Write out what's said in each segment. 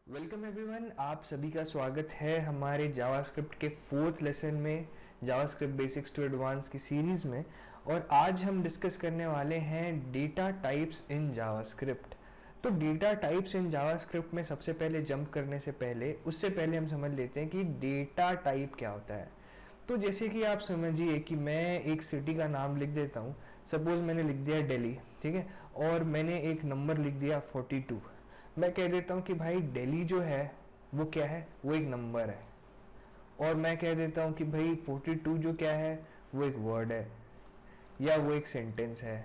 Welcome everyone, आप सभी का स्वागत है हमारे जावास्क्रिप्ट के 4th लेसन में, जावास्क्रिप्ट बेसिक्स टू एडवांस की सीरीज़ में। और आज हम डिस्कस करने वाले हैं डेटा टाइप्स इन जावास्क्रिप्ट। तो डेटा टाइप्स इन जावास्क्रिप्ट में सबसे पहले जंप करने से पहले उससे पहले हम समझ लेते हैं कि डेटा टाइप क्या होता है। तो जैसे कि आप समझिए कि मैं एक सिटी का नाम लिख देता हूँ। सपोज मैंने लिख दिया दिल्ली, ठीक है, और मैंने एक नंबर लिख दिया 42। मैं कह देता हूँ कि भाई दिल्ली जो है वो क्या है, वो एक नंबर है। और मैं कह देता हूँ कि भाई 42 जो क्या है, वो एक वर्ड है या वो एक सेंटेंस है।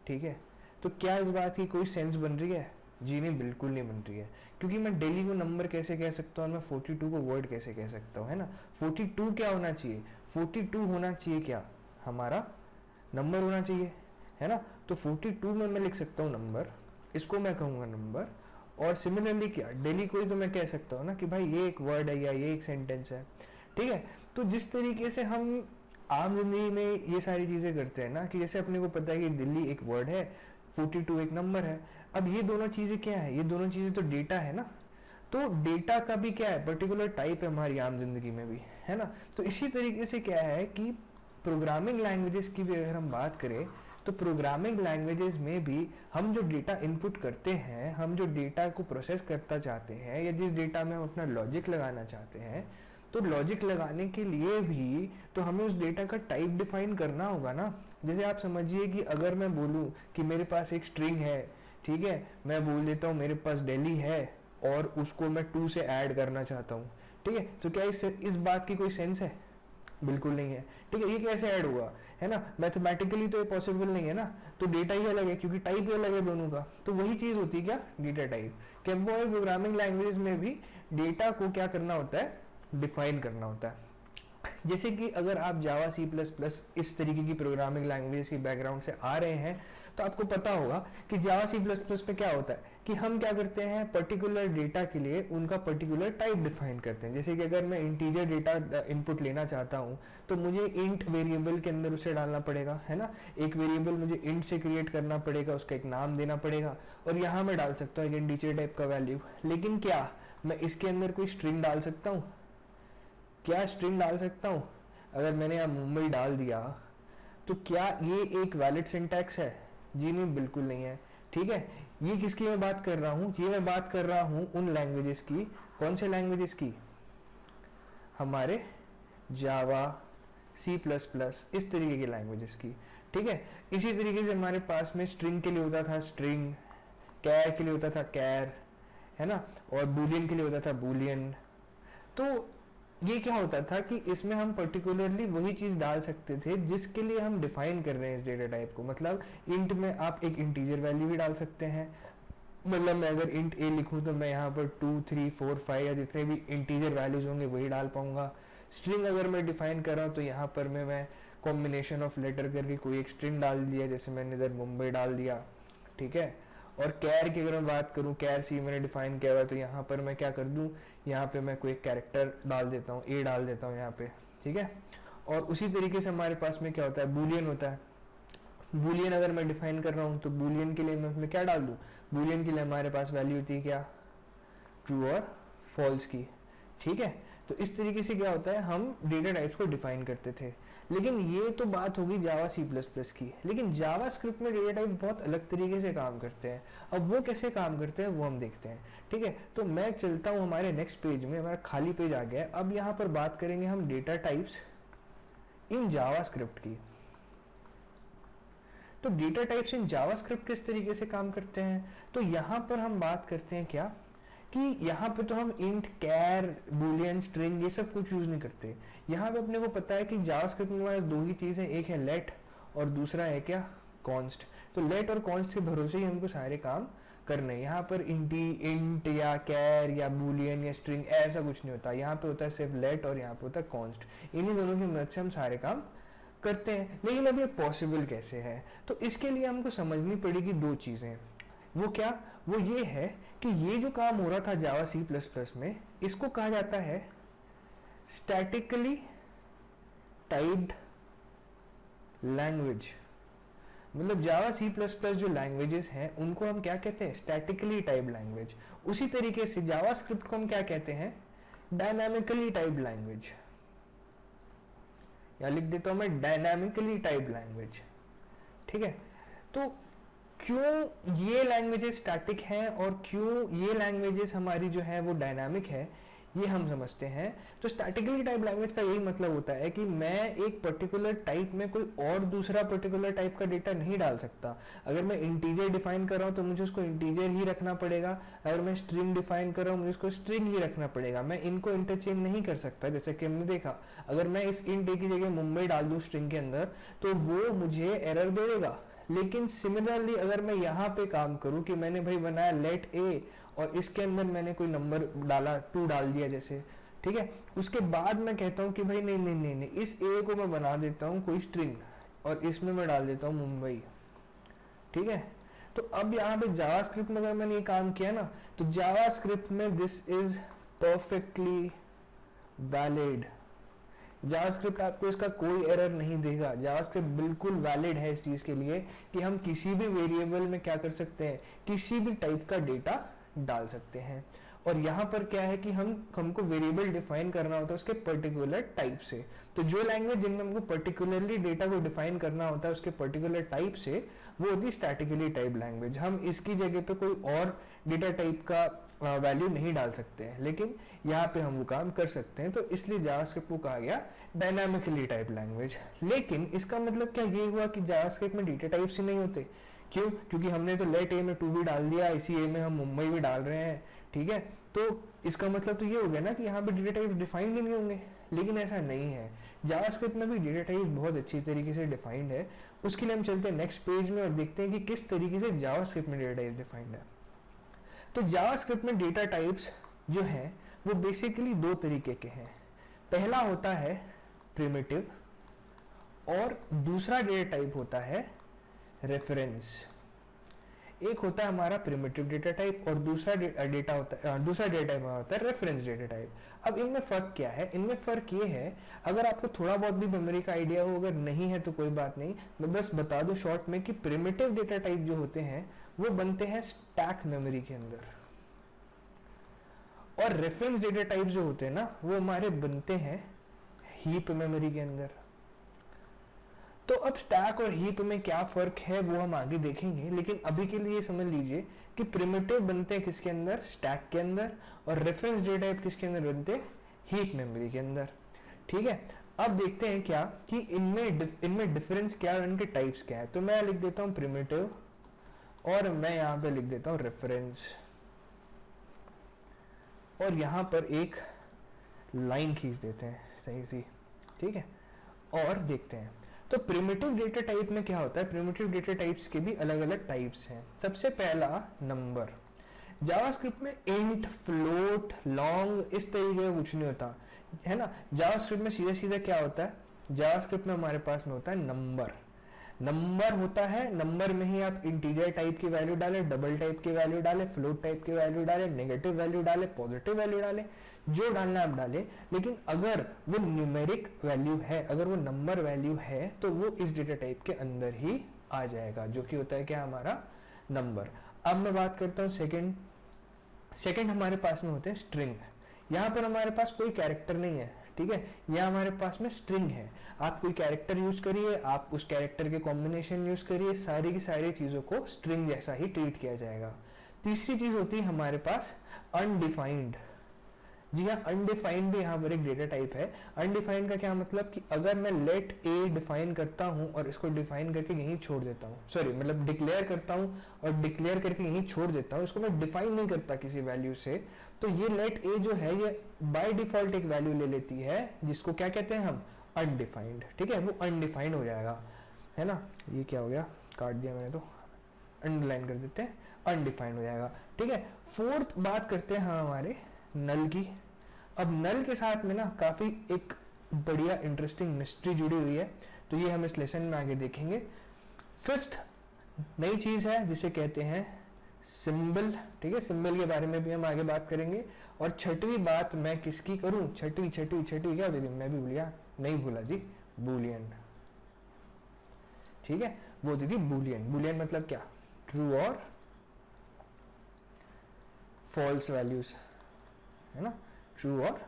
ठीक है, तो क्या इस बात की कोई सेंस बन रही है? जी नहीं, बिल्कुल नहीं बन रही है। क्योंकि मैं दिल्ली को नंबर कैसे कह सकता हूँ और मैं 42 को वर्ड कैसे कह सकता हूँ, है ना। 42 क्या होना चाहिए? 42 होना चाहिए क्या, हमारा नंबर होना चाहिए, है ना। तो 42 में मैं लिख सकता हूँ नंबर, इसको मैं कहूँगा नंबर। और सिमिलरली क्या, दिल्ली को ही तो मैं कह सकता हूँ ना कि भाई ये एक वर्ड है या ये एक सेंटेंस है। ठीक है, तो जिस तरीके से हम आम जिंदगी में ये सारी चीज़ें करते हैं ना, कि जैसे अपने को पता है कि दिल्ली एक वर्ड है, 42 एक नंबर है। अब ये दोनों चीज़ें क्या है? ये दोनों चीज़ें तो डेटा है ना। तो डेटा का भी क्या है, पर्टिकुलर टाइप है हमारी आम जिंदगी में भी, है ना। तो इसी तरीके से क्या है कि प्रोग्रामिंग लैंग्वेजेस की भी अगर हम बात करें, तो प्रोग्रामिंग लैंग्वेजेस में भी हम जो डेटा इनपुट करते हैं, हम जो डेटा को प्रोसेस करता चाहते हैं, या जिस डेटा में हम अपना लॉजिक लगाना चाहते हैं, तो लॉजिक लगाने के लिए भी तो हमें उस डेटा का टाइप डिफाइन करना होगा ना। जैसे आप समझिए कि अगर मैं बोलूं कि मेरे पास एक स्ट्रिंग है, ठीक है, मैं बोल देता हूँ मेरे पास दिल्ली है और उसको मैं 2 से ऐड करना चाहता हूँ, ठीक है, तो क्या इस बात की कोई सेंस है? बिल्कुल नहीं है। ठीक है, ये कैसे ऐड हुआ, है ना। मैथमेटिकली तो ये पॉसिबल नहीं है ना। तो डेटा ही अलग है क्योंकि टाइप ही अलग है दोनों का। तो वही चीज होती है क्या, data type. Compiler programming language में भी डेटा को क्या करना होता है, डिफाइन करना होता है। जैसे कि अगर आप जावा सी प्लस प्लस इस तरीके की प्रोग्रामिंग लैंग्वेज की बैकग्राउंड से आ रहे हैं, तो आपको पता होगा कि जावा सी प्लस प्लस में क्या होता है कि हम क्या करते हैं, पर्टिकुलर डेटा के लिए उनका पर्टिकुलर टाइप डिफाइन करते हैं। जैसे कि अगर मैं इंटीजर डेटा इनपुट लेना चाहता हूं, तो मुझे इंट वेरिएबल के अंदर उसे डालना पड़ेगा, है ना। एक वेरिएबल मुझे इंट से क्रिएट करना पड़ेगा, उसका एक नाम देना पड़ेगा, और यहाँ मैं डाल सकता हूँ एक इंटीजर टाइप का वैल्यू। लेकिन क्या मैं इसके अंदर कोई स्ट्रिंग डाल सकता हूँ? क्या स्ट्रिंग डाल सकता हूँ? अगर मैंने यहाँ मुंबई डाल दिया, तो क्या ये एक वैलिड सिंटैक्स है? जी नहीं, बिल्कुल नहीं है। ठीक है, ये किसकी मैं बात कर रहा हूँ? ये मैं बात कर रहा हूँ उन लैंग्वेजेस की। कौन से लैंग्वेजेस की? हमारे जावा, सी प्लस प्लस, इस तरीके की लैंग्वेजेस की। ठीक है, इसी तरीके से हमारे पास में स्ट्रिंग के लिए होता था स्ट्रिंग, कैर के लिए होता था कैर, है ना, और बूलियन के लिए होता था बूलियन। तो ये क्या होता था कि इसमें हम पर्टिकुलरली वही चीज डाल सकते थे जिसके लिए हम डिफाइन कर रहे हैं इस डेटा टाइप को। मतलब इंट में आप एक इंटीजर वैल्यू भी डाल सकते हैं। मतलब मैं अगर इंट ए लिखूं तो मैं यहाँ पर 2, 3, 4, 5 या जितने भी इंटीजर वैल्यूज होंगे वही डाल पाऊंगा। स्ट्रिंग अगर मैं डिफाइन कर रहा हूँ तो यहाँ पर मैं कॉम्बिनेशन ऑफ लेटर करके कोई एक स्ट्रिंग डाल दिया, जैसे मैंने इधर मुंबई डाल दिया। ठीक है, और कैर की अगर मैं बात करूं, कैर सी मैंने डिफाइन किया हुआ है, तो यहाँ पर मैं क्या कर दूं, यहाँ पे मैं कोई कैरेक्टर डाल देता हूँ, ए डाल देता हूँ यहाँ पे। ठीक है, और उसी तरीके से हमारे पास में क्या होता है, बूलियन होता है। बूलियन अगर मैं डिफाइन कर रहा हूँ तो बूलियन के लिए मैं उसमें क्या डाल दूँ? बूलियन के लिए हमारे पास वैल्यू होती है क्या, ट्रू और फॉल्स की। ठीक है, तो इस तरीके से क्या होता है, हम डेटा टाइप्स को डिफाइन करते थे। लेकिन ये तो बात होगी जावा सी प्लस प्लस की। लेकिन जावा स्क्रिप्ट में डेटा टाइप बहुत अलग तरीके से काम करते हैं। अब वो कैसे काम करते हैं वो हम देखते हैं। ठीक है, तो मैं चलता हूँ हमारे नेक्स्ट पेज में, हमारा खाली पेज आ गया है। अब यहाँ पर बात करेंगे हम data types in Java script की। तो data types in Java script किस तरीके से काम करते हैं, तो यहाँ पर हम बात करते हैं क्या कि यहाँ पे तो हम इंट, कैर, बूलियन, स्ट्रिंग ये सब कुछ यूज नहीं करते। यहाँ पे अपने को पता है कि जावास्क्रिप्ट में हमारे दो ही चीजें, एक है लेट और दूसरा है क्या, कॉन्स्ट। तो लेट और कॉन्स्ट के भरोसे ही हमको सारे काम करने। यहाँ पर इंट या कैर या बूलियन या स्ट्रिंग ऐसा कुछ नहीं होता। यहाँ पे होता है सिर्फ लेट और यहाँ पे होता है कॉन्स्ट। इन्हीं दोनों की मदद से हम सारे काम करते हैं। लेकिन अब ये पॉसिबल कैसे है, तो इसके लिए हमको समझनी पड़ेगी दो चीजें। वो क्या, वो ये है कि ये जो काम हो रहा था जावा सी प्लस प्लस में, इसको कहा जाता है स्टैटिकली टाइप्ड लैंग्वेज। मतलब जावा सी प्लस प्लस जो लैंग्वेजेस हैं उनको हम क्या कहते हैं, स्टैटिकली टाइप लैंग्वेज। उसी तरीके से जावास्क्रिप्ट को हम क्या कहते हैं, डायनामिकली टाइप लैंग्वेज, या लिख देता हूं मैं डायनामिकली टाइप लैंग्वेज। ठीक है, तो क्यों ये लैंग्वेजेस स्टैटिक हैं और क्यों ये लैंग्वेजेस हमारी जो है वो डायनामिक है, ये हम समझते हैं। तो स्टैटिकली टाइप लैंग्वेज का यही मतलब होता है कि मैं एक पर्टिकुलर टाइप में कोई और दूसरा पर्टिकुलर टाइप का डेटा नहीं डाल सकता। अगर मैं इंटीजर डिफाइन कर रहा हूँ तो मुझे उसको इंटीजर ही रखना पड़ेगा, अगर मैं स्ट्रिंग डिफाइन कर रहा हूँ मुझे उसको स्ट्रिंग ही रखना पड़ेगा, मैं इनको इंटरचेंज नहीं कर सकता। जैसे कि हमने देखा, अगर मैं इस इंट ए की जगह मुंबई डाल दूँ स्ट्रिंग के अंदर तो वो मुझे एरर दे देगा। लेकिन सिमिलरली अगर मैं यहाँ पे काम करूँ कि मैंने भाई बनाया लेट ए और इसके अंदर मैंने कोई नंबर डाला 2 डाल दिया जैसे, ठीक है, उसके बाद मैं कहता हूँ कि भाई नहीं नहीं नहीं नहीं, इस ए को मैं बना देता हूँ कोई स्ट्रिंग और इसमें मैं डाल देता हूँ मुंबई। ठीक है, तो अब यहाँ पे जावास्क्रिप्ट में अगर मैंने ये काम किया ना, तो जावास्क्रिप्ट में this is perfectly valid. JavaScript आपको इसका कोई एरर नहीं देगा। जावास्क्रिप्ट बिल्कुल वैलिड है इस चीज के लिए कि हम किसी भी वेरिएबल में क्या कर सकते हैं, किसी भी टाइप का डेटा डाल सकते हैं। और यहाँ पर क्या है कि हमको वेरिएबल डिफाइन करना होता है उसके पर्टिकुलर टाइप से। तो जो लैंग्वेज जिनमें हमको पर्टिकुलरली डेटा को डिफाइन करना होता है उसके पर्टिकुलर टाइप से, वो होती है स्टैटिकली टाइप लैंग्वेज। हम इसकी जगह पे कोई और डेटा टाइप का वैल्यू नहीं डाल सकते हैं, लेकिन यहाँ पे हम वो काम कर सकते हैं। तो इसलिए जावास्क्रिप्ट को कहा गया डायनामिकली टाइप लैंग्वेज। लेकिन इसका मतलब क्या ये हुआ कि जावास्क्रिप्ट में डेटा टाइप्स ही नहीं होते? क्यों? क्योंकि हमने तो लेट ए में 2 भी डाल दिया, इसी ए में हम मुंबई भी डाल रहे हैं। ठीक है, तो इसका मतलब तो ये हो गया ना कि यहाँ पे डेटा टाइप डिफाइंड ही नहीं होंगे। लेकिन ऐसा नहीं है, जावास्क्रिप्ट में भी डेटा टाइप बहुत अच्छी तरीके से डिफाइंड है। उसके लिए हम चलते हैं नेक्स्ट पेज में और देखते हैं कि किस तरीके से जावास्क्रिप्ट में डेटा टाइप डिफाइंड है। तो जावास्क्रिप्ट में डेटा टाइप्स जो हैं वो बेसिकली 2 तरीके के हैं। पहला होता है प्रिमिटिव और दूसरा डेटा टाइप होता है रेफरेंस। एक होता है हमारा प्रिमिटिव डेटा टाइप और दूसरा डेटा टाइप होता है रेफरेंस डेटा टाइप। अब इनमें फर्क क्या है? इनमें फर्क ये है, अगर आपको थोड़ा बहुत भी मेमोरी का आइडिया हो, अगर नहीं है तो कोई बात नहीं, मैं बस बता दूं शॉर्ट में कि प्रिमिटिव डेटा टाइप जो होते हैं वो बनते हैं स्टैक मेमोरी के अंदर, और रेफरेंस डेटा टाइप जो होते हैं ना वो हमारे बनते हैं हीप मेमोरी के अंदर। तो अब स्टैक और हीप में क्या फर्क है वो हम आगे देखेंगे, लेकिन अभी के लिए समझ लीजिए कि प्रिमिटिव बनते हैं किसके अंदर, स्टैक के अंदर, और रेफरेंस डेटा टाइप किसके अंदर बनते हैं, हीप मेमोरी के अंदर। ठीक है, अब देखते हैं क्या कि इनमें डिफरेंस क्या है, इनके टाइप्स क्या है। तो मैं लिख देता हूं प्रिमिटिव और मैं यहाँ पे लिख देता हूं रेफरेंस, और यहाँ पर एक लाइन खींच देते हैं सही सी। ठीक है, और देखते हैं तो प्रिमिटिव डेटा टाइप में क्या होता है। प्रिमिटिव डेटा टाइप्स के भी अलग अलग टाइप्स हैं। सबसे पहला नंबर। जावास्क्रिप्ट में इंट, फ्लोट, लॉन्ग इस तरीके का कुछ नहीं होता है ना। जावास्क्रिप्ट में सीधा सीधा क्या होता है, जावास्क्रिप्ट में हमारे पास में होता है नंबर। नंबर होता है, नंबर में ही आप इंटीजर टाइप की वैल्यू डालें, डबल टाइप की वैल्यू डालें, फ्लोट टाइप की वैल्यू डालें, नेगेटिव वैल्यू डालें, पॉजिटिव वैल्यू डालें, जो डालना आप डालें। लेकिन अगर वो न्यूमेरिक वैल्यू है, अगर वो नंबर वैल्यू है, तो वो इस डेटा टाइप के अंदर ही आ जाएगा, जो कि होता है क्या हमारा नंबर। अब मैं बात करता हूँ सेकंड हमारे पास में होते हैं स्ट्रिंग। यहाँ पर हमारे पास कोई कैरेक्टर नहीं है, ठीक है, यहाँ हमारे पास में स्ट्रिंग है। आप कोई कैरेक्टर यूज करिए, आप उस कैरेक्टर के कॉम्बिनेशन यूज करिए, सारी की सारी चीजों को स्ट्रिंग जैसा ही ट्रीट किया जाएगा। तीसरी चीज होती है हमारे पास अनडिफाइंड। जी हाँ, अनडिफाइंड भी यहाँ पर एक डेटा टाइप है। अनडिफाइंड का क्या मतलब कि अगर मैं लेट ए डिफाइन करता हूँ और इसको डिफाइन करके यहीं छोड़ देता हूँ, सॉरी मतलब डिक्लेयर करता हूँ और डिक्लेयर करके यहीं छोड़ देता हूँ, इसको मैं डिफाइन नहीं करता किसी वैल्यू से, तो ये लेट ए जो है ये बाय डिफॉल्ट एक वैल्यू ले लेती है, जिसको क्या कहते हैं हम, अनडिफाइंड। ठीक है, वो अनडिफाइंड हो जाएगा, है ना। ये क्या हो गया, काट दिया मैंने, तो अंडरलाइन कर देते हैं, अनडिफाइंड हो जाएगा। ठीक है, फोर्थ बात करते हैं हमारे नल की। अब नल के साथ में ना काफी एक बढ़िया इंटरेस्टिंग मिस्ट्री जुड़ी हुई है, तो ये हम इस लेसन में आगे देखेंगे। फिफ्थ नई चीज है जिसे कहते हैं सिंबल। ठीक है, सिंबल के बारे में भी हम आगे बात करेंगे। और छठवीं बात मैं किसकी करूं, छठवीं क्या होती थी, मैं भी भूल गया, नहीं भूला जी, बूलियन। ठीक है, वो होती थी बूलियन। बूलियन मतलब क्या, ट्रू और फॉल्स वैल्यूज, है ना, ट्रू और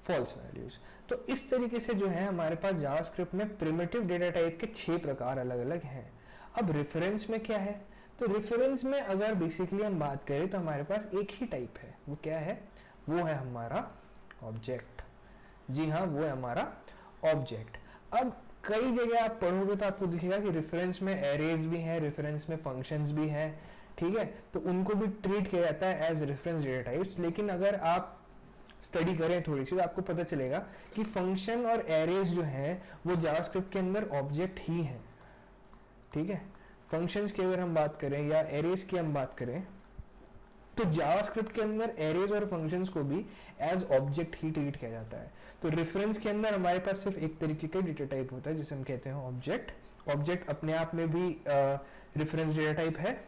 फॉल्स वैल्यूज। तो इस तरीके से जो है हमारे पास जावास्क्रिप्ट में प्रिमिटिव डेटा टाइप के 6 प्रकार अलग अलग हैं। अब रेफरेंस में क्या है, तो रेफरेंस में अगर बेसिकली हम बात करें तो हमारे पास एक ही टाइप है, वो क्या है, वो है हमारा ऑब्जेक्ट। जी हाँ, वो है हमारा ऑब्जेक्ट। अब कई जगह आप पढ़ोगे तो आपको दिखेगा कि रेफरेंस में एरेज भी है, रेफरेंस में फंक्शंस भी हैं, ठीक है, तो उनको भी ट्रीट किया जाता है एज रेफरेंस डेटा टाइप्स। लेकिन अगर आप स्टडी करें थोड़ी सी तो आपको पता चलेगा कि फंक्शन और एरेज जो है वो जावास्क्रिप्ट के अंदर ऑब्जेक्ट ही है, ठीक है। फंक्शंस की अगर हम बात करें या एरेज की हम बात करें तो जावास्क्रिप्ट के अंदर एरेज और फंक्शंस को भी एज ऑब्जेक्ट ही ट्रीट किया जाता है। तो रेफरेंस के अंदर हमारे पास सिर्फ एक तरीके का डेटा टाइप होता है जिसे हम कहते हैं ऑब्जेक्ट। ऑब्जेक्ट अपने आप में भी रेफरेंस डेटा टाइप है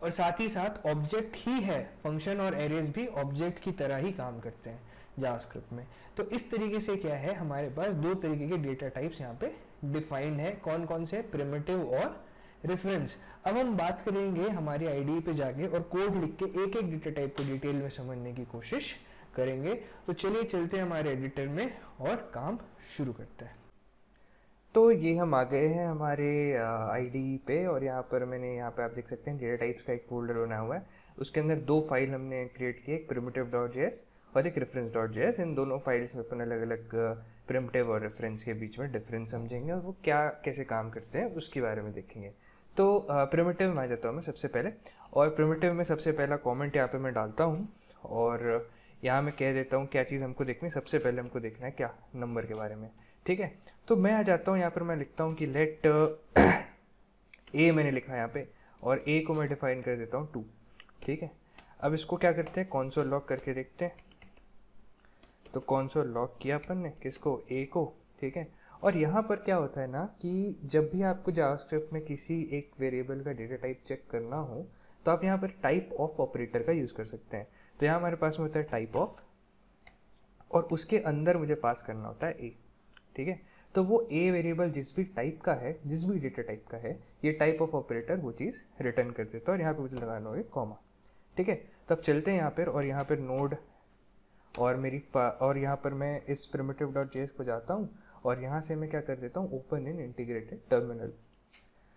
और साथ ही साथ ऑब्जेक्ट ही है, फंक्शन और एरेज भी ऑब्जेक्ट की तरह ही काम करते हैं जावास्क्रिप्ट में। तो इस तरीके से क्या है, हमारे पास दो तरीके के डेटा टाइप्स यहाँ पे डिफाइंड है। कौन कौन से, प्रिमिटिव और रेफरेंस। अब हम बात करेंगे हमारी आईडी पे जाके और कोड लिख के एक एक डेटा टाइप को डिटेल में समझने की कोशिश करेंगे। तो चलिए चलते हैं हमारे एडिटर में और काम शुरू करते हैं। तो ये हम आ गए हैं हमारे आईडी पे और यहाँ पे आप देख सकते हैं डेटा टाइप्स का एक फोल्डर बना हुआ है। उसके अंदर दो फाइल हमने क्रिएट की, एक primitive.js और एक reference.js। इन दोनों फाइल्स में अपन अलग अलग प्रिमिटिव और रेफरेंस के बीच में डिफरेंस समझेंगे और वो क्या कैसे काम करते हैं उसके बारे में देखेंगे। तो प्रिमिटिव में आ जाता हूँ मैं सबसे पहले, और प्रिमिटिव में सबसे पहला कमेंट यहाँ पे मैं डालता हूँ और यहाँ मैं कह देता हूँ क्या चीज़ हमको देखनी है। सबसे पहले हमको देखना है क्या, नंबर के बारे में, ठीक है। तो मैं आ जाता हूँ यहाँ पर, मैं लिखता हूँ कि लेट ए, मैंने लिखा यहाँ पे, और ए को मैं डिफाइन कर देता हूँ 2, ठीक है। अब इसको क्या करते हैं, कॉन्सोल लॉग करके देखते हैं। तो कॉन्सोल लॉग किया अपन ने, किसको, ए को, ठीक है। और यहाँ पर क्या होता है ना कि जब भी आपको जावास्क्रिप्ट में किसी एक वेरिएबल का डेटा टाइप चेक करना हो तो आप यहाँ पर टाइप ऑफ ऑपरेटर का यूज़ कर सकते हैं। तो यहाँ हमारे पास में होता है टाइप ऑफ और उसके अंदर मुझे पास करना होता है ए, ठीक है। तो वो ए वेरिएबल जिस भी टाइप का है, जिस भी डेटा टाइप का है, ये टाइप ऑफ ऑपरेटर वो चीज़ रिटर्न कर देता है और यहाँ पे मुझे लगाना होगा कॉमा, ठीक है। तब चलते हैं यहाँ पर और यहाँ पर नोड और यहाँ पर मैं इस primitive.js को जाता हूँ और यहाँ से मैं क्या कर देता हूँ, ओपन इन इंटीग्रेटेड टर्मिनल।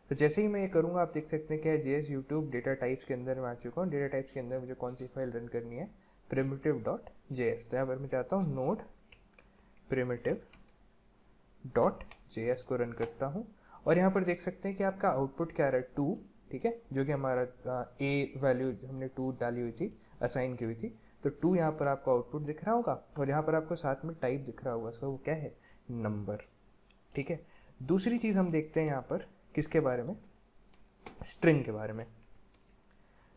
तो जैसे ही मैं ये करूँगा आप देख सकते हैं कि JS YouTube डेटा टाइप्स के अंदर मैं आ चुका हूँ। डेटा टाइप्स के अंदर मुझे कौन सी फाइल रन करनी है, primitive.js। तो यहाँ पर मैं चाहता हूँ नोड primitive.js को रन करता हूँ और यहाँ पर देख सकते हैं कि आपका आउटपुट क्या रहा है, 2, ठीक है, जो कि हमारा ए वैल्यू हमने 2 डाली हुई थी, असाइन की हुई थी। तो 2 यहाँ पर आपको आउटपुट दिख रहा होगा और यहाँ पर आपको साथ में टाइप दिख रहा होगा, सो वो क्या है, नंबर, ठीक है। दूसरी चीज़ हम देखते हैं यहाँ पर किसके बारे में, स्ट्रिंग के बारे में।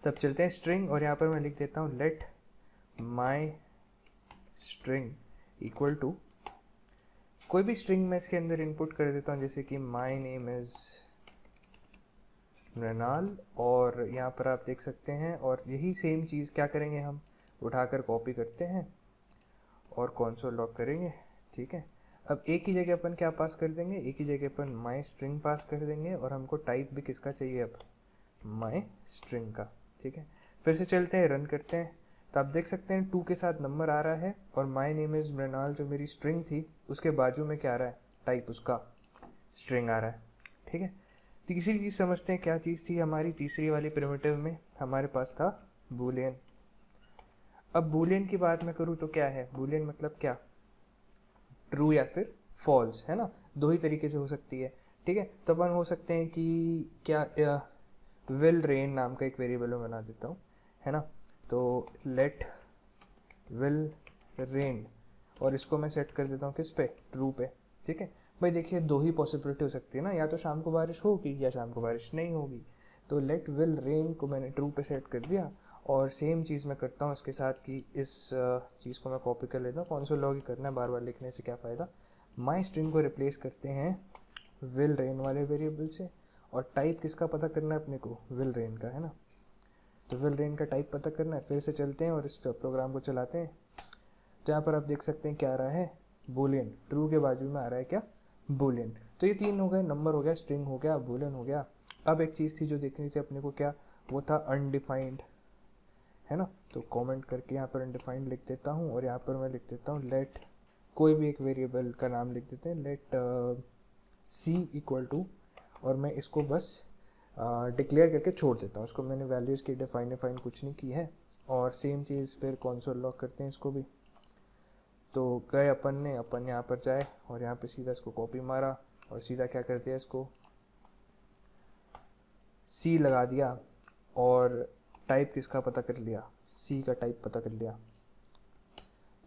तब चलते हैं स्ट्रिंग और यहाँ पर मैं लिख देता हूँ let my string equal to, कोई भी स्ट्रिंग मैं इसके अंदर इनपुट कर देता हूँ, जैसे कि माई नेम इज़ मृणाल, और यहाँ पर आप देख सकते हैं। और यही सेम चीज़ क्या करेंगे, हम उठाकर कॉपी करते हैं और कॉन्सोल लॉग करेंगे, ठीक है। अब एक ही जगह अपन क्या पास कर देंगे, एक ही जगह अपन माई स्ट्रिंग पास कर देंगे और हमको टाइप भी किसका चाहिए, अब माई स्ट्रिंग का, ठीक है। फिर से चलते हैं, रन करते हैं। तो आप देख सकते हैं 2 के साथ नंबर आ रहा है और माई नेम इज़ मृणाल जो मेरी स्ट्रिंग थी उसके बाजू में क्या आ रहा है, टाइप उसका स्ट्रिंग आ रहा है, ठीक है। तीसरी चीज़ समझते हैं, क्या चीज़ थी हमारी तीसरी वाली प्रिमिटिव में, हमारे पास था बूलियन। अब बूलियन की बात मैं करूँ तो क्या है, बूलियन मतलब क्या, ट्रू या फिर फॉल्स, है ना, दो ही तरीके से हो सकती है, ठीक है। तो अपन हो सकते हैं कि क्या, विल रेन नाम का एक वेरिएबल में बना देता हूँ, है ना। तो लेट विल रेन और इसको मैं सेट कर देता हूँ किस पे, ट्रू पे, ठीक है। भाई देखिए दो ही पॉसिबिलिटी हो सकती है ना, या तो शाम को बारिश होगी या शाम को बारिश नहीं होगी। तो लेट विल रेन को मैंने ट्रू पे सेट कर दिया और सेम चीज़ मैं करता हूँ इसके साथ कि इस चीज़ को मैं कॉपी कर लेता हूँ, कौन सा लॉग ही करना है, बार बार लिखने से क्या फ़ायदा। माई स्ट्रिंग को रिप्लेस करते हैं विल रेन वाले वेरिएबल से और टाइप किसका पता करना है अपने को, विल रेन का, है ना। तो विल रेन का टाइप पता करना है। फिर से चलते हैं और इस प्रोग्राम को चलाते हैं। तो यहाँ पर आप देख सकते हैं क्या आ रहा है, बूलियन, ट्रू के बाजू में आ रहा है क्या, बूलियन। तो ये 3 हो गए, नंबर हो गया, स्ट्रिंग हो गया, बूलियन हो गया। अब एक चीज़ थी जो देखनी थी अपने को, क्या वो था अनडिफाइंड, है ना। तो कमेंट करके यहाँ पर अनडिफाइंड लिख देता हूँ और यहाँ पर मैं लिख देता हूँ लेट, कोई भी एक वेरिएबल का नाम लिख देते हैं, लेट सी इक्वल टू, और मैं इसको बस डिक्लेयर करके छोड़ देता हूँ इसको, मैंने वैल्यूज़ की डिफाइन कुछ नहीं की है। और सेम चीज़ फिर कंसोल लॉग करते हैं इसको भी। तो गए अपन यहाँ पर जाए और यहाँ पे सीधा इसको कॉपी मारा और सीधा क्या कर दिया, इसको सी लगा दिया और टाइप किसका पता कर लिया, सी का टाइप पता कर लिया।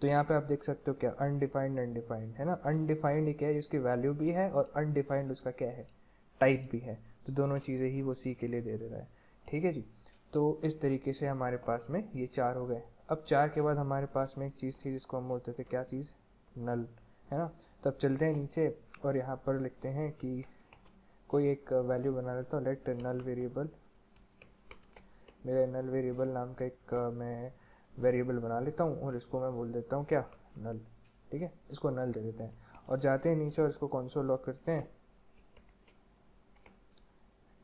तो यहाँ पे आप देख सकते हो क्या, अनडिफाइंड है ना। अनडिफाइंड क्या है, उसकी वैल्यू भी है और अनडिफाइंड उसका क्या है, टाइप भी है। तो दोनों चीज़ें ही वो सी के लिए दे रहा है। ठीक है जी। तो इस तरीके से हमारे पास में ये 4 हो गए। अब 4 के बाद हमारे पास में एक चीज़ थी जिसको हम बोलते थे, क्या चीज़, नल, है ना। तब चलते हैं नीचे और यहाँ पर लिखते हैं कि कोई एक वैल्यू बना लेता हूँ, लेट नल वेरिएबल, मेरे नल वेरिएबल नाम का एक मैं वेरिएबल बना लेता हूँ और इसको मैं बोल देता हूँ क्या, नल। ठीक है, इसको नल दे देते हैं और जाते हैं नीचे और इसको कंसोल लॉग करते हैं,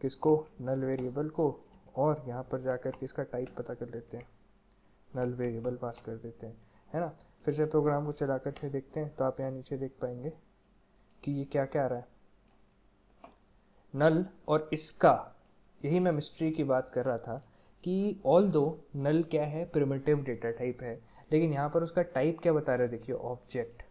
किसको, नल वेरिएबल को, और यहाँ पर जाकर के इसका टाइप पता कर लेते हैं, नल वेरिएबल पास कर देते हैं, है ना। फिर से प्रोग्राम को चला करके देखते हैं तो आप यहाँ नीचे देख पाएंगे कि ये क्या क्या आ रहा है, नल। और इसका, यही मैं मिस्ट्री की बात कर रहा था कि ऑल दो नल क्या है, प्रिमिटिव डेटा टाइप है, लेकिन यहाँ पर उसका टाइप क्या बता रहा है, देखिए ऑब्जेक्ट।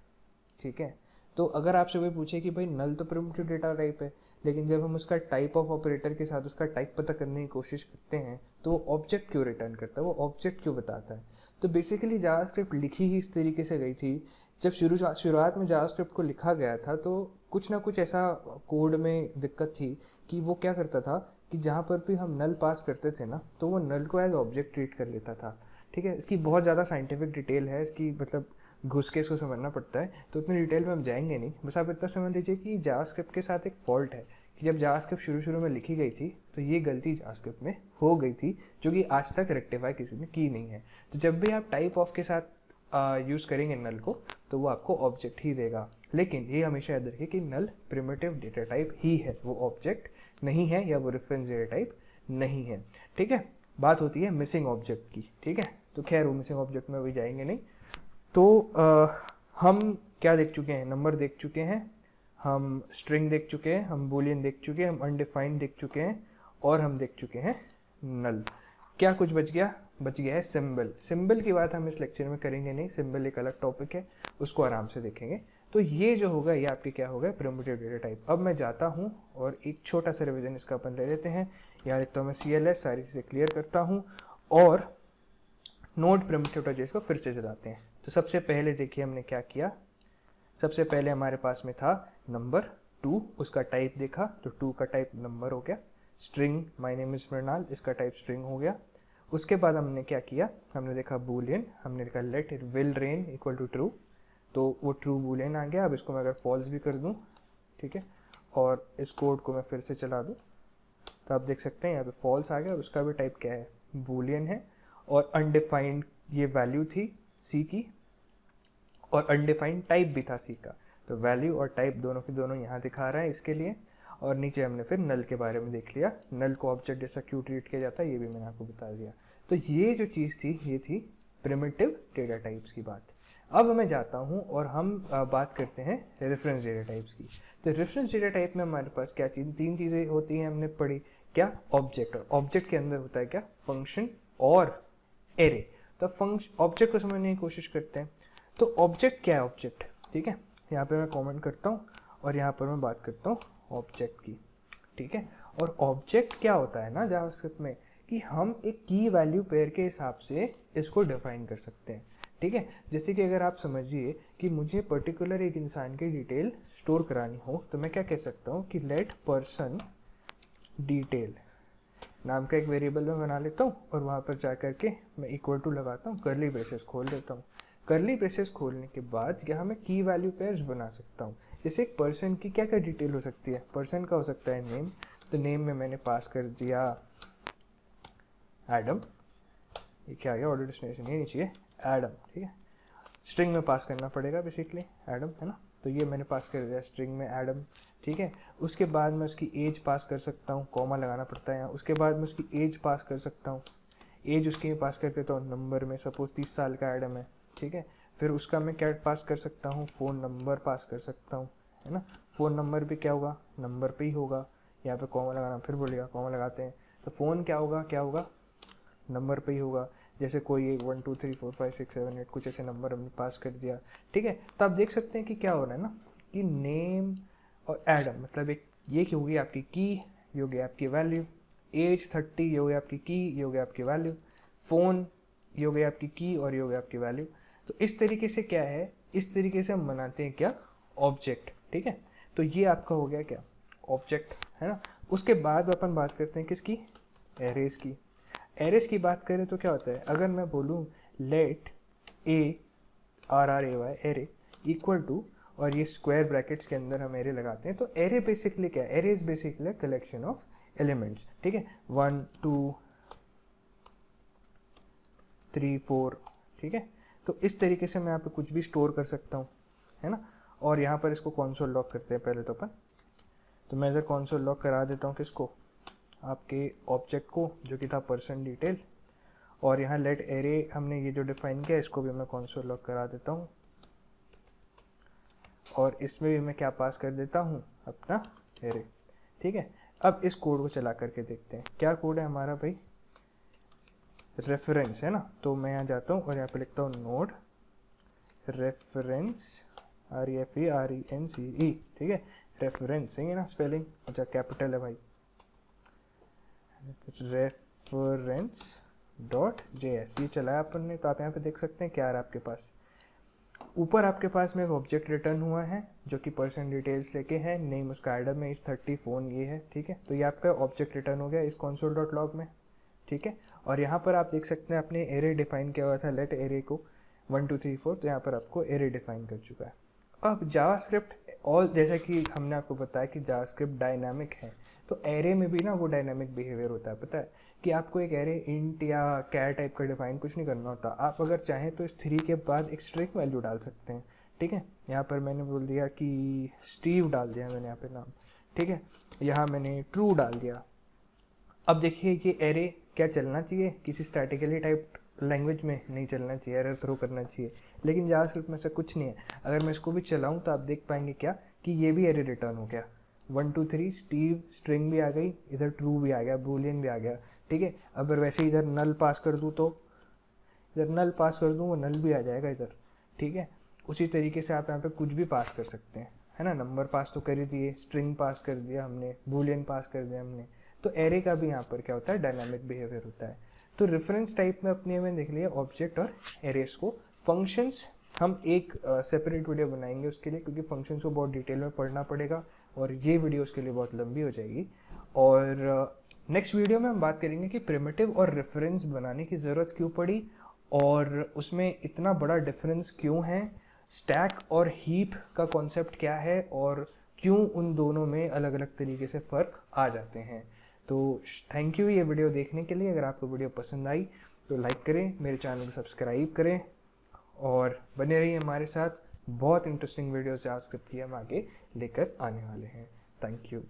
ठीक है, तो अगर आपसे कोई पूछे कि भाई नल तो प्रिमिटिव डेटा टाइप है, लेकिन जब हम उसका टाइप ऑफ ऑपरेटर के साथ उसका टाइप पता करने की कोशिश करते हैं तो वो ऑब्जेक्ट क्यों रिटर्न करता है, वो ऑब्जेक्ट क्यों बताता है। तो बेसिकली जावास्क्रिप्ट लिखी ही इस तरीके से गई थी। जब शुरुआत में जावास्क्रिप्ट को लिखा गया था तो कुछ ना कुछ ऐसा कोड में दिक्कत थी कि वो क्या करता था कि जहाँ पर भी हम नल पास करते थे ना, तो वो नल को एज ऑब्जेक्ट ट्रीट कर लेता था। ठीक है, इसकी बहुत ज़्यादा साइंटिफिक डिटेल है, इसकी मतलब घुस के इसको समझना पड़ता है, तो उतनी डिटेल में हम जाएंगे नहीं। बस आप इतना समझ लीजिए कि जावास्क्रिप्ट के साथ एक फॉल्ट है कि जब जावास्क्रिप्ट शुरू में लिखी गई थी तो ये गलती जावास्क्रिप्ट में हो गई थी, जो कि आज तक रेक्टिफाई किसी ने की नहीं है। तो जब भी आप टाइप ऑफ के साथ यूज़ करेंगे नल को तो वो आपको ऑब्जेक्ट ही देगा, लेकिन ये हमेशा याद रखिए कि नल प्रिमिटिव डेटा टाइप ही है, वो ऑब्जेक्ट नहीं है या वो रेफरेंस डेटा टाइप नहीं है। ठीक है, बात होती है मिसिंग ऑब्जेक्ट की। ठीक है, तो खैर वो मिसिंग ऑब्जेक्ट में अभी जाएंगे नहीं। तो हम क्या देख चुके हैं, नंबर देख चुके हैं, हम स्ट्रिंग देख चुके हैं, हम बूलियन देख चुके हैं, हम अनडिफाइंड देख चुके हैं और हम देख चुके हैं नल। क्या कुछ बच गया, बच गया है सिंबल। सिंबल की बात हम इस लेक्चर में करेंगे नहीं, सिंबल एक अलग टॉपिक है, उसको आराम से देखेंगे। तो ये जो होगा ये आपके क्या होगा, प्रिमिटिव डेटा टाइप। अब मैं जाता हूँ और एक छोटा सा रिवीजन इसका अपन ले लेते हैं। यहाँ लिखता हूँ मैं CLS, सारी चीज़ें क्लियर करता हूँ और नोड प्रिमिटिव टाइप को फिर से चलाते हैं। तो सबसे पहले देखिए हमने क्या किया, सबसे पहले हमारे पास में था नंबर 2, उसका टाइप देखा तो 2 का टाइप नंबर हो गया। String my name is Mrinal, इसका टाइप स्ट्रिंग हो गया। उसके बाद हमने क्या किया, हमने देखा बूलियन, हमने देखा let will rain equal to true, तो वो ट्रू बूलियन आ गया। अब इसको मैं अगर फॉल्स भी कर दूं, ठीक है, और इस कोड को मैं फिर से चला दूं तो आप देख सकते हैं यहाँ पे फॉल्स आ गया और उसका भी टाइप क्या है, बूलियन है। और अनडिफाइंड ये वैल्यू थी सी की और अनडिफाइंड टाइप भी था सी का, तो वैल्यू और टाइप दोनों के दोनों यहाँ दिखा रहा है इसके लिए। और नीचे हमने फिर नल के बारे में देख लिया, नल को ऑब्जेक्ट जैसा क्यों ट्रीट किया जाता है ये भी मैंने आपको बता दिया। तो ये जो चीज़ थी ये थी प्रिमिटिव डेटा टाइप्स की बात। अब मैं जाता हूँ और हम बात करते हैं रेफरेंस डेटा टाइप्स की। तो रेफरेंस डेटा टाइप में हमारे पास क्या तीन चीज़ें होती हैं, हमने पढ़ी क्या, ऑब्जेक्ट, और ऑब्जेक्ट के अंदर होता है क्या, फंक्शन और एरे। तो फंक्शन ऑब्जेक्ट को समझने की कोशिश करते हैं। तो ऑब्जेक्ट क्या है, ऑब्जेक्ट, ठीक है, यहाँ पे मैं कमेंट करता हूँ और यहाँ पर मैं बात करता हूँ ऑब्जेक्ट की। ठीक है, और ऑब्जेक्ट क्या होता है ना जावास्क्रिप्ट में कि हम एक की वैल्यू पेयर के हिसाब से इसको डिफाइन कर सकते हैं। ठीक है, जैसे कि अगर आप समझिए कि मुझे पर्टिकुलर एक इंसान की डिटेल स्टोर करानी हो तो मैं क्या कह सकता हूँ कि लेट पर्सन डिटेल नाम का एक वेरिएबल में बना लेता हूँ और वहाँ पर जा करके मैं इक्वल टू लगाता हूँ, करली ब्रेसेस खोल देता हूँ। करली ब्रेसेस खोलने के बाद यहाँ मैं की वैल्यू पेयर्स बना सकता हूँ। जैसे एक पर्सन की क्या क्या डिटेल हो सकती है, पर्सन का हो सकता है नेम, तो नेम में मैंने पास कर दिया एडम, ये क्या आ गया, ऑर्डर डेस्टिनेशन ये नीचे एडम। ठीक है, स्ट्रिंग में पास करना पड़ेगा बेसिकली एडम, है ना, तो ये मैंने पास कर दिया स्ट्रिंग में एडम। ठीक है। उसके बाद मैं उसकी एज पास कर सकता हूँ, कॉमा लगाना पड़ता है यहाँ। उसके बाद मैं उसकी एज पास कर सकता हूँ, एज उसकी मैं पास कर देता हूँ नंबर में, सपोज 30 साल का एडम है, ठीक है। फिर उसका मैं क्या पास कर सकता हूँ, फ़ोन नंबर पास कर सकता हूँ, है ना। फ़ोन नंबर भी क्या होगा, नंबर पे ही होगा, यहाँ पे कॉमा लगाना, फिर बोलिएगा कॉमा लगाते हैं तो फ़ोन क्या होगा नंबर पे ही होगा। जैसे कोई एक 1 2 3 4 5 6 7 8 कुछ ऐसे नंबर हमने पास कर दिया, ठीक है। तो आप देख सकते हैं कि क्या हो रहा है ना, कि नेम और एडम मतलब एक ये की होगी आपकी की, ये हो गया आपकी वैल्यू, एज 30 ये हो गया आपकी की, ये हो गया आपकी वैल्यू, फ़ोन ये हो गया आपकी की और ये हो गया आपकी वैल्यू। तो इस तरीके से क्या है, इस तरीके से हम बनाते हैं क्या, ऑब्जेक्ट, ठीक है। तो ये आपका हो गया क्या, ऑब्जेक्ट, है ना। उसके बाद अपन बात करते हैं किसकी, एरेज की। एरेज की बात करें तो क्या होता है, अगर मैं बोलूँ let ARRAY array equal to, और ये स्क्वायर ब्रैकेट्स के अंदर हम एरे लगाते हैं, तो एरे बेसिकली क्या है, array is basically collection of elements, ठीक है। 1 2 3 4, ठीक है। तो इस तरीके से मैं यहाँ पे कुछ भी स्टोर कर सकता हूँ, है ना। और यहाँ पर इसको कंसोल लॉक करते हैं पहले तो अपन, तो मैं इधर कंसोल लॉक करा देता हूँ किसको, आपके ऑब्जेक्ट को, जो कि था पर्सन डिटेल। और यहाँ लेट एरे हमने ये जो डिफाइन किया, इसको भी मैं कंसोल लॉक करा देता हूँ, और इसमें भी मैं क्या पास कर देता हूँ, अपना एरे, ठीक है। अब इस कोड को चला करके देखते हैं, क्या कोड है हमारा भाई, रेफरेंस, है ना। तो मैं यहाँ जाता हूँ और यहाँ पे लिखता हूँ नोड रेफरेंस, REFERENCE, ठीक है। रेफरेंस सही है ना स्पेलिंग, अच्छा कैपिटल है भाई, reference.js ये चलाया अपन ने। तो आप यहाँ पे देख सकते हैं क्या आ रहा है आपके पास, ऊपर आपके पास में एक ऑब्जेक्ट रिटर्न हुआ है जो कि पर्सन डिटेल्स लेके है, नेम उसका एडम है, इस 30 फ़ोन ये है, ठीक है। तो ये आपका ऑब्जेक्ट रिटर्न हो गया इस console.log में, ठीक है। और यहाँ पर आप देख सकते हैं आपने एरे डिफाइन किया हुआ था, लेट एरे को 1 2 3 4, तो यहाँ पर आपको एरे डिफाइन कर चुका है। अब जावास्क्रिप्ट और जैसा कि हमने आपको बताया कि जावास्क्रिप्ट डायनामिक है, तो एरे में भी ना वो डायनामिक बिहेवियर होता है, पता है कि आपको एक एरे इंट या कैर टाइप का डिफाइन कुछ नहीं करना होता। आप अगर चाहें तो इस 3 के बाद एक स्ट्रिंग वैल्यू डाल सकते हैं, ठीक है। यहाँ पर मैंने बोल दिया कि स्टीव डाल दिया मैंने यहाँ पे नाम, ठीक है। यहाँ मैंने ट्रू डाल दिया। अब देखिए ये एरे क्या चलना चाहिए, किसी स्टैटिकली टाइप लैंग्वेज में नहीं चलना चाहिए, एरर थ्रो करना चाहिए, लेकिन जावास्क्रिप्ट में से कुछ नहीं है। अगर मैं इसको भी चलाऊं तो आप देख पाएंगे क्या, कि ये भी एरे रिटर्न हो गया, 1 2 3 स्टीव स्ट्रिंग भी आ गई, इधर ट्रू भी आ गया, बूलियन भी आ गया, ठीक है। अगर वैसे इधर नल पास कर दूँ तो इधर नल पास कर दूँ वो नल भी आ जाएगा इधर, ठीक है। उसी तरीके से आप यहाँ पे कुछ भी पास कर सकते हैं, है ना। नंबर पास तो कर ही दिए, स्ट्रिंग पास कर दिया हमने, बूलियन पास कर दिया हमने। तो एरे का भी यहाँ पर क्या होता है, डायनामिक बिहेवियर होता है। तो रेफरेंस टाइप में अपने में देख लिया ऑब्जेक्ट और एरेस को। फंक्शंस हम एक सेपरेट वीडियो बनाएंगे उसके लिए, क्योंकि फंक्शंस को बहुत डिटेल में पढ़ना पड़ेगा और ये वीडियो उसके लिए बहुत लंबी हो जाएगी। और नेक्स्ट वीडियो में हम बात करेंगे कि प्रिमिटिव और रेफरेंस बनाने की ज़रूरत क्यों पड़ी और उसमें इतना बड़ा डिफरेंस क्यों है, स्टैक और हीप का कॉन्सेप्ट क्या है और क्यों उन दोनों में अलग अलग तरीके से फ़र्क आ जाते हैं। तो थैंक यू ये वीडियो देखने के लिए। अगर आपको वीडियो पसंद आई तो लाइक करें, मेरे चैनल को सब्सक्राइब करें और बने रहिए हमारे साथ। बहुत इंटरेस्टिंग वीडियोस जावास्क्रिप्ट की हम आगे लेकर आने वाले हैं। Thank you.